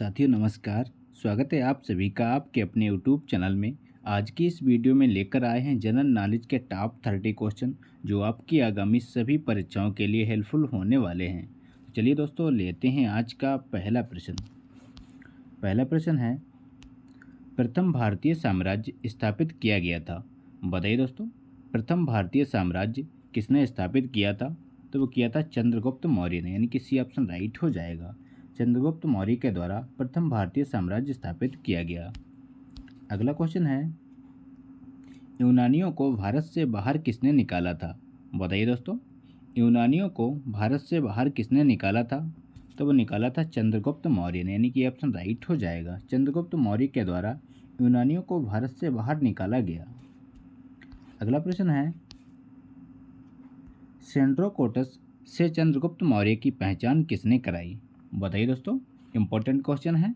साथियों नमस्कार। स्वागत है आप सभी का आपके अपने यूट्यूब चैनल में। आज की इस वीडियो में लेकर आए हैं जनरल नॉलेज के टॉप 30 क्वेश्चन जो आपकी आगामी सभी परीक्षाओं के लिए हेल्पफुल होने वाले हैं। तो चलिए दोस्तों लेते हैं आज का पहला प्रश्न। पहला प्रश्न है, प्रथम भारतीय साम्राज्य स्थापित किया गया था। बताइए दोस्तों, प्रथम भारतीय साम्राज्य किसने स्थापित किया था? तो वो किया था चंद्रगुप्त मौर्य ने, यानी कि सी ऑप्शन राइट हो जाएगा। चंद्रगुप्त मौर्य के द्वारा प्रथम भारतीय साम्राज्य स्थापित किया गया। अगला क्वेश्चन है, यूनानियों को भारत से बाहर किसने निकाला था? बताइए दोस्तों, यूनानियों को भारत से बाहर किसने निकाला था? तो वो निकाला था चंद्रगुप्त मौर्य ने, यानी कि ऑप्शन राइट हो जाएगा। चंद्रगुप्त मौर्य के द्वारा यूनानियों को भारत से बाहर निकाला गया। अगला प्रश्न है, सेंड्रोकोटस से चंद्रगुप्त मौर्य की पहचान किसने कराई? बताइए दोस्तों, इंपॉर्टेंट क्वेश्चन है।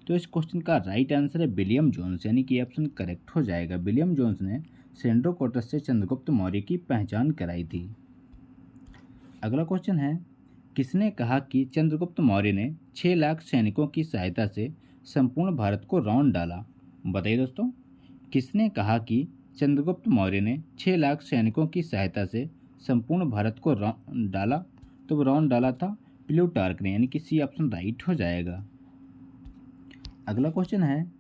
तो इस क्वेश्चन का राइट आंसर है विलियम जोन्स, यानी कि ऑप्शन करेक्ट हो जाएगा। विलियम जोन्स ने सेंड्रोकोटस से चंद्रगुप्त मौर्य की पहचान कराई थी। अगला क्वेश्चन है, किसने कहा कि चंद्रगुप्त मौर्य ने 6 लाख सैनिकों की सहायता से संपूर्ण भारत को रौंद डाला? बताइए दोस्तों, किसने कहा कि चंद्रगुप्त मौर्य ने 6 लाख सैनिकों की सहायता से संपूर्ण भारत को रौंद डाला? तो वो रौंद डाला था प्लूटार्क ने, यानी कि सी ऑप्शन राइट हो जाएगा। अगला क्वेश्चन है,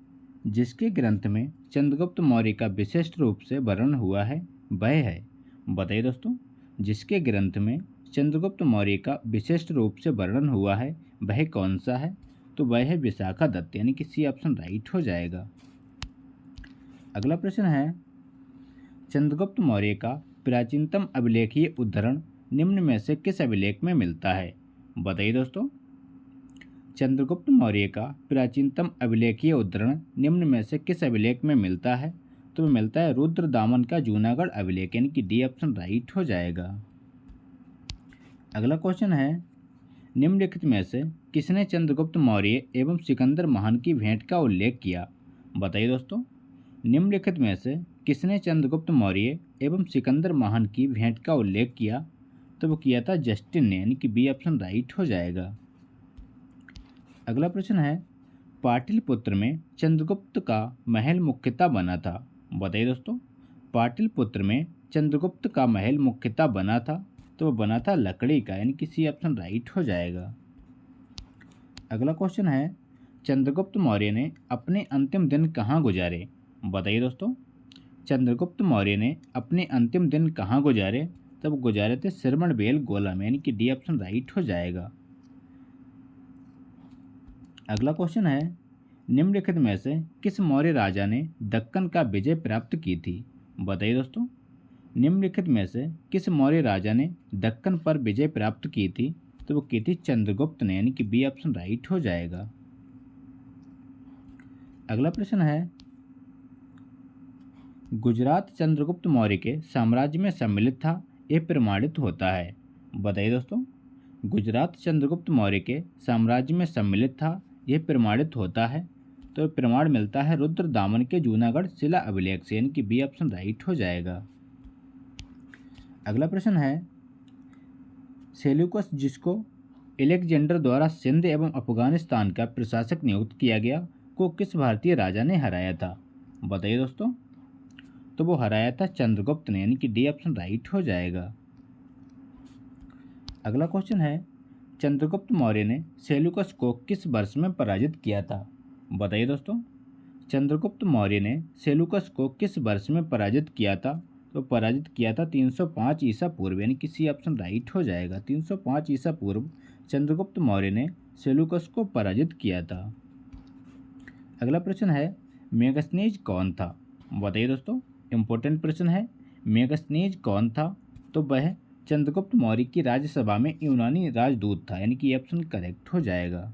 जिसके ग्रंथ में चंद्रगुप्त मौर्य का विशिष्ट रूप से वर्णन हुआ है वह है? बताइए दोस्तों, जिसके ग्रंथ में चंद्रगुप्त मौर्य का विशिष्ट रूप से वर्णन हुआ है वह कौन सा है? तो वह है विशाखा दत्त, यानी कि सी ऑप्शन राइट हो जाएगा। अगला प्रश्न है, चंद्रगुप्त मौर्य का प्राचीनतम अभिलेखीय उद्धरण निम्न में से किस अभिलेख में मिलता है? बताइए दोस्तों, चंद्रगुप्त मौर्य का प्राचीनतम अभिलेखीय उद्धरण निम्न में से किस अभिलेख में मिलता है? तो मिलता है रुद्रदामन का जूनागढ़ अभिलेख, यानी कि डी ऑप्शन राइट हो जाएगा। अगला क्वेश्चन है, निम्नलिखित में से किसने चंद्रगुप्त मौर्य एवं सिकंदर महान की भेंट का उल्लेख किया? बताइए दोस्तों, निम्नलिखित में से किसने चंद्रगुप्त मौर्य एवं सिकंदर महान की भेंट का उल्लेख किया? तो वो किया था जस्टिन ने, यानी कि बी ऑप्शन राइट हो जाएगा। अगला प्रश्न है, पाटलिपुत्र में चंद्रगुप्त का महल मुख्यतः बना था। बताइए दोस्तों, पाटलिपुत्र में चंद्रगुप्त का महल मुख्यतः बना था, तो वो बना था लकड़ी का, यानी कि सी ऑप्शन राइट हो जाएगा। अगला क्वेश्चन है, चंद्रगुप्त मौर्य ने अपने अंतिम दिन कहाँ गुजारे? बताइए दोस्तों, चंद्रगुप्त मौर्य ने अपने अंतिम दिन कहाँ गुजारे? तब गुजारे थे श्रवणबेल गोला में, यानी कि डी ऑप्शन राइट हो जाएगा। अगला क्वेश्चन है, निम्नलिखित में से किस मौर्य राजा ने दक्कन का विजय प्राप्त की थी? बताइए दोस्तों, निम्नलिखित में से किस मौर्य राजा ने दक्कन पर विजय प्राप्त की थी? तो वो की थी चंद्रगुप्त ने, यानी कि बी ऑप्शन राइट हो जाएगा। अगला प्रश्न है, गुजरात चंद्रगुप्त मौर्य के साम्राज्य में सम्मिलित था, यह प्रमाणित होता है। बताइए दोस्तों, गुजरात चंद्रगुप्त मौर्य के साम्राज्य में सम्मिलित था, यह प्रमाणित होता है। तो प्रमाण मिलता है रुद्रदामन के जूनागढ़ शिला अभिलेख से, यानी कि बी ऑप्शन राइट हो जाएगा। अगला प्रश्न है, सेल्यूकस जिसको एलेक्जेंडर द्वारा सिंध एवं अफगानिस्तान का प्रशासक नियुक्त किया गया को किस भारतीय राजा ने हराया था? बताइए दोस्तों, तो वो हराया था चंद्रगुप्त ने, यानी कि डी ऑप्शन राइट हो जाएगा। अगला क्वेश्चन है, चंद्रगुप्त मौर्य ने सेल्यूकस को किस वर्ष में पराजित किया था? बताइए दोस्तों, चंद्रगुप्त मौर्य ने सेल्यूकस को किस वर्ष में पराजित किया था? तो पराजित किया था 305 ईसा पूर्व, यानी कि सी ऑप्शन राइट हो जाएगा। 305 ईसा पूर्व चंद्रगुप्त मौर्य ने सेल्यूकस को पराजित किया था। अगला प्रश्न है, मेगस्थनीज कौन था? बताइए दोस्तों, इंपॉर्टेंट प्रश्न है। मेगस्थनीज कौन था? तो वह चंद्रगुप्त मौर्य की राज्यसभा में यूनानी राजदूत था, यानी कि ऑप्शन करेक्ट हो जाएगा।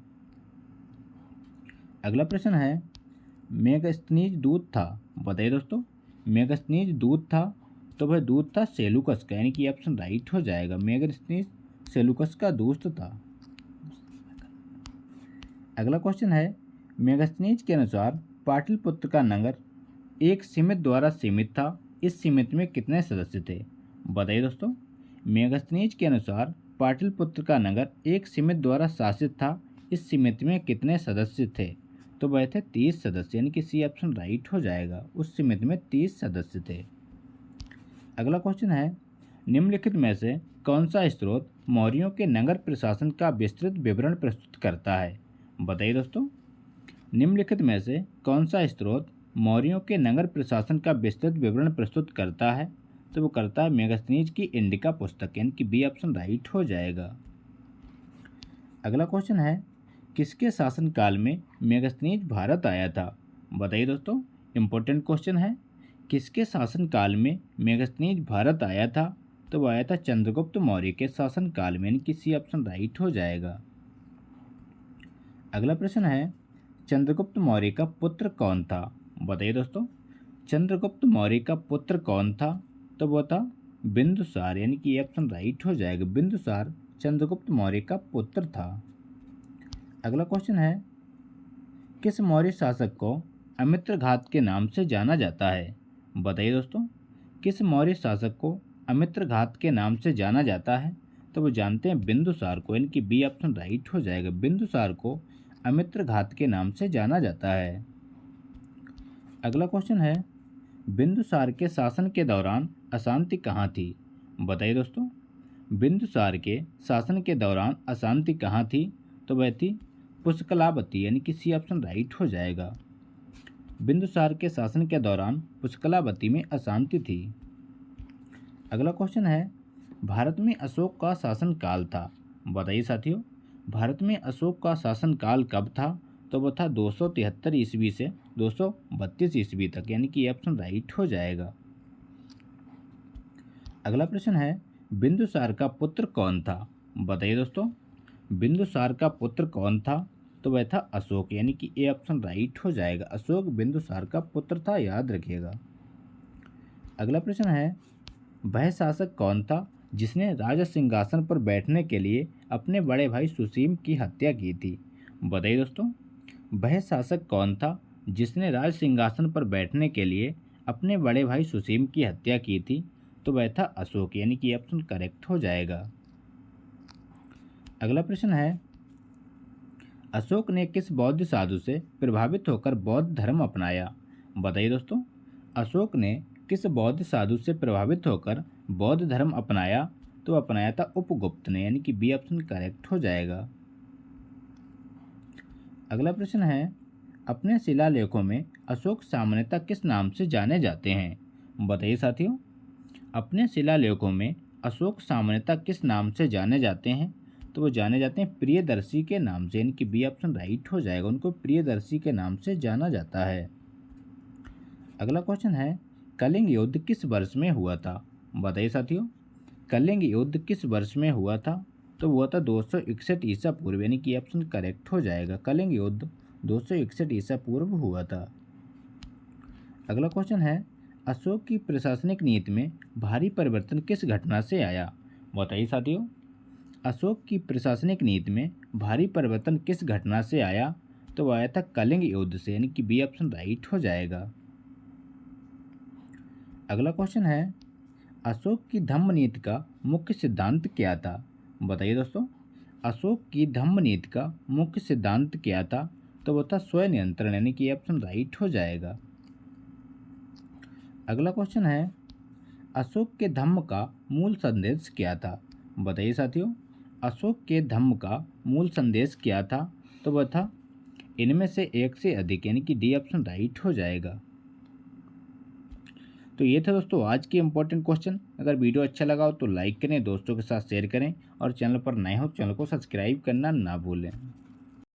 अगला प्रश्न है, मेगस्थनीज दूत था। बताइए दोस्तों, मेगस्थनीज दूत था, तो वह दूत था सेल्यूकस का, यानी कि ऑप्शन राइट हो जाएगा। मेगस्थनीज सेल्यूकस का दोस्त था। अगला क्वेश्चन है, मेगस्थनीज के अनुसार पाटलिपुत्र का नगर एक सीमित द्वारा सीमित था, इस सीमित में कितने सदस्य थे? बताइए दोस्तों, मेगस्थनीज के अनुसार पाटलिपुत्र का नगर एक सीमित द्वारा शासित था, इस समिति में कितने सदस्य थे? तो वह थे 30 सदस्य, यानी कि सी ऑप्शन राइट हो जाएगा। उस समिति में 30 सदस्य थे। अगला क्वेश्चन है, निम्नलिखित में से कौन सा स्रोत मौर्यों के नगर प्रशासन का विस्तृत विवरण प्रस्तुत करता है? बताइए दोस्तों, निम्नलिखित में से कौन सा स्रोत मौर्यों के नगर प्रशासन का विस्तृत विवरण प्रस्तुत करता है? तो वो करता है मेगास्थनीज की इंडिका पुस्तक, यानी कि बी ऑप्शन राइट हो जाएगा। अगला क्वेश्चन है, किसके शासनकाल में मेगास्थनीज भारत आया था? बताइए दोस्तों, इंपॉर्टेंट क्वेश्चन है। किसके शासनकाल में मेगास्थनीज भारत आया था? तो वो आया था चंद्रगुप्त मौर्य के शासनकाल में, यानी कि सी ऑप्शन राइट हो जाएगा। अगला प्रश्न है, चंद्रगुप्त मौर्य का पुत्र कौन था? बताइए दोस्तों, चंद्रगुप्त मौर्य का पुत्र कौन था? तो वो था बिंदुसार, यानी कि ऑप्शन राइट हो जाएगा। बिंदुसार चंद्रगुप्त मौर्य का पुत्र था। अगला क्वेश्चन है, किस मौर्य शासक को अमित्रघात के नाम से जाना जाता है? बताइए दोस्तों, किस मौर्य शासक को अमित्रघात के नाम से जाना जाता है? तो वो जानते हैं बिंदुसार को, यानी कि बी ऑप्शन राइट हो जाएगा। बिंदुसार को अमित्रघात के नाम से जाना जाता है। अगला क्वेश्चन है, बिंदुसार के शासन के दौरान अशांति कहाँ थी? बताइए दोस्तों, बिंदुसार के शासन के दौरान अशांति कहाँ थी? तो वह थी पुष्कलावती, यानी कि सी ऑप्शन राइट हो जाएगा। बिंदुसार के शासन के दौरान पुष्कलावती में अशांति थी। अगला क्वेश्चन है, भारत में अशोक का शासन काल था? बताइए साथियों, भारत में अशोक का शासन काल कब था? तो वह था 273 ईस्वी से 232 ईस्वी तक, यानी कि ऑप्शन राइट हो जाएगा। अगला प्रश्न है, बिंदुसार का पुत्र कौन था? बताइए दोस्तों, बिंदुसार का पुत्र कौन था? तो वह था अशोक, यानी कि ए ऑप्शन राइट हो जाएगा। अशोक बिंदुसार का पुत्र था, याद रखिएगा। अगला प्रश्न है, वह शासक कौन था जिसने राज सिंहासन पर बैठने के लिए अपने बड़े भाई सुसीम की हत्या की थी? बताइए दोस्तों, वह शासक कौन था जिसने राज सिंहासन पर बैठने के लिए अपने बड़े भाई सुसीम की हत्या की थी? तो वह था अशोक, यानी कि ऑप्शन करेक्ट हो जाएगा। अगला प्रश्न है, अशोक ने किस बौद्ध साधु से प्रभावित होकर बौद्ध धर्म अपनाया? बताइए दोस्तों, अशोक ने किस बौद्ध साधु से प्रभावित होकर बौद्ध धर्म अपनाया? तो अपनाया था उपगुप्त ने, यानी कि बी ऑप्शन करेक्ट हो जाएगा। अगला प्रश्न है, अपने शिलालेखों में अशोक सामान्यतः किस नाम से जाने जाते हैं? बताइए साथियों, अपने शिलालेखों में अशोक सामान्यतः किस नाम से जाने जाते हैं? तो वो जाने जाते हैं प्रियदर्शी के नाम से, यानी कि बी ऑप्शन राइट हो जाएगा। उनको प्रियदर्शी के नाम से जाना जाता है। अगला क्वेश्चन है, कलिंग युद्ध किस वर्ष में हुआ था? बताइए साथियों, कलिंग युद्ध किस वर्ष में हुआ था? तो हुआ था 261 ईसा पूर्व, यानी कि ऑप्शन करेक्ट हो जाएगा। कलिंग युद्ध 261 ईसा पूर्व हुआ था। अगला क्वेश्चन है, अशोक की प्रशासनिक नीति में भारी परिवर्तन किस घटना से आया? बताइए साथियों, अशोक की प्रशासनिक नीति में भारी परिवर्तन किस घटना से आया? तो वह आया था कलिंग युद्ध से, यानी कि बी ऑप्शन राइट हो जाएगा। अगला क्वेश्चन है, अशोक की धम्म नीति का मुख्य सिद्धांत क्या था? बताइए दोस्तों, अशोक की धम्म नीति का मुख्य सिद्धांत क्या था? तो वह था स्वनियंत्रण, यानी कि ऑप्शन राइट हो जाएगा। अगला क्वेश्चन है, अशोक के धम्म का मूल संदेश क्या था? बताइए साथियों, अशोक के धम्म का मूल संदेश क्या था? तो वह था इनमें से एक से अधिक, यानी कि डी ऑप्शन राइट हो जाएगा। तो ये था दोस्तों आज के इंपॉर्टेंट क्वेश्चन। अगर वीडियो अच्छा लगा हो तो लाइक करें, दोस्तों के साथ शेयर करें और चैनल पर नए हो चैनल को सब्सक्राइब करना ना भूलें।